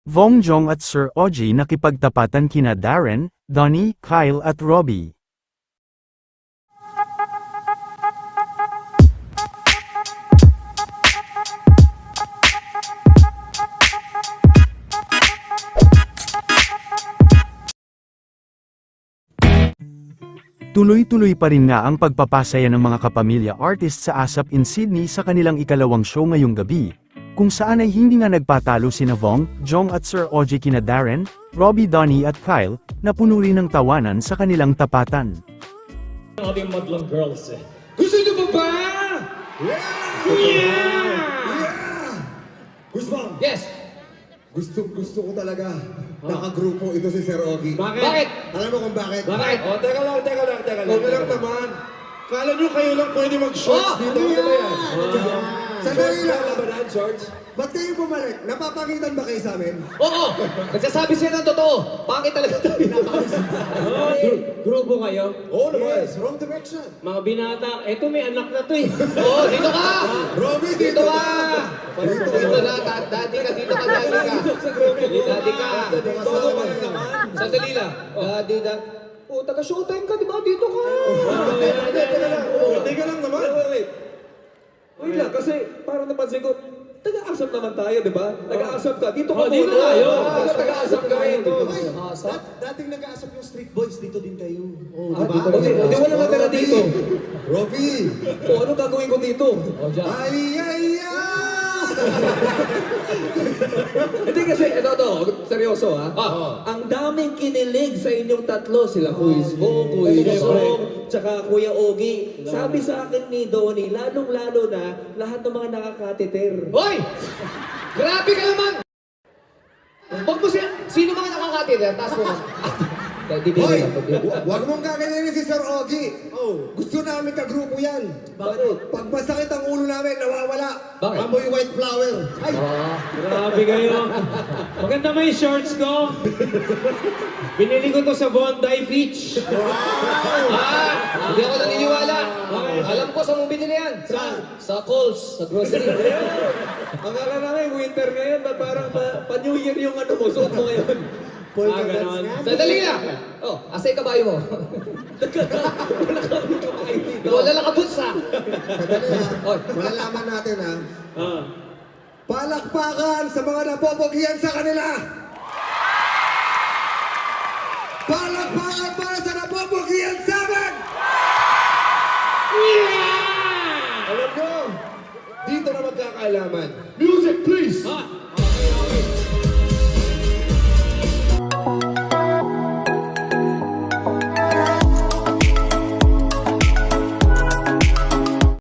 Vong Jong at Sir Oji nakipagtapatan kina Darren, Donnie, Kyle at Robbie. Tuloy-tuloy pa rin nga ang pagpapasaya ng mga kapamilya artist sa ASAP in Sydney sa kanilang ikalawang show ngayong gabi, kung saan ay hindi nga nagpatalo sina Vong, Jong at Sir Oji kina Darren, Robbie, Donnie at Kyle, na puno rin ng tawanan sa kanilang tapatan. Ating madlang girls eh. Gusto niyo ba ba? Guzman, Yes! gusto ko talaga nakagrupo ito si Sir Ogie. Bakit? Alam mo kung bakit? Bakit? Oh, teka lang. Okay lang naman. Kala nyo kayo lang pwede mag-shorts dito. Ano ba yan? Sandali lang. Labanan, shorts? Ba't kayo bumalik? Napapagitan ba kayo sa amin? Oo! Nagsasabi siya ng totoo! Pangit talaga tayo! Grupo kayo? Oo naman. Yes, wrong direction. Mga binata, eto may anak na to eh. Oo, dito ka! Robbie, Dito ka! Dito Dito na, daddy ka, dito ka, daddy ka! Daddy ka! Kasama ka naman. Sandali lang. Daddy, oh, taga-showtime ka, di ba? Dito ka! Teka lang naman. Wait lang, kasi parang napansin ko, taga-asap naman tayo, di ba? Taga-asap ka. Dito ka Oh, dito muna. tayo. Taga-asap ka ito. Dating nag-aasap yung street boys, dito din kayo. Oh, Hindi wala natira dito. Robbie! O, ano gagawin ko dito? Ay, ay, ay! Hindi kasi, ito, seryoso ha. Ang daming kinilig sa inyong tatlo. Sila Kuya Kuya Song, tsaka Kuya Ogie. Sabi sa akin ni Donnie, lalong-lalo na lahat ng mga nakakateter. Hoy! Grabe ka naman! Huwag mo siya, sino mga nakakatid? Taas mo na. Hoy! Huwag mong gaganyanin si Sir Ogie. Gusto namin kagrupo yan. Bakit? Pag masakit ang ulo namin, nawawala. Bakit? Amoy white flower. Ay! Grabe kayo. Maganda may shorts ko. Binili ko to sa Bondi Beach. Hindi ako naniniwala. Alam ko saan mo binili yan. Saan? Sa Coles, sa grocery. Ang akala namin, winter ngayon, ba't parang pa-New Year yung ano mo, suot mo ngayon. Polka ganon. dots nga. Sandali lang. Oh, asa yung kabayo mo? Wala lang kaboots ha. Sandali ha. Malalaman natin ha. Palakpakan sa mga napopogian sa kanila! Palakpakan para sa napopogian sa amin! Alam nyo, dito na magkakaalaman. Music, please!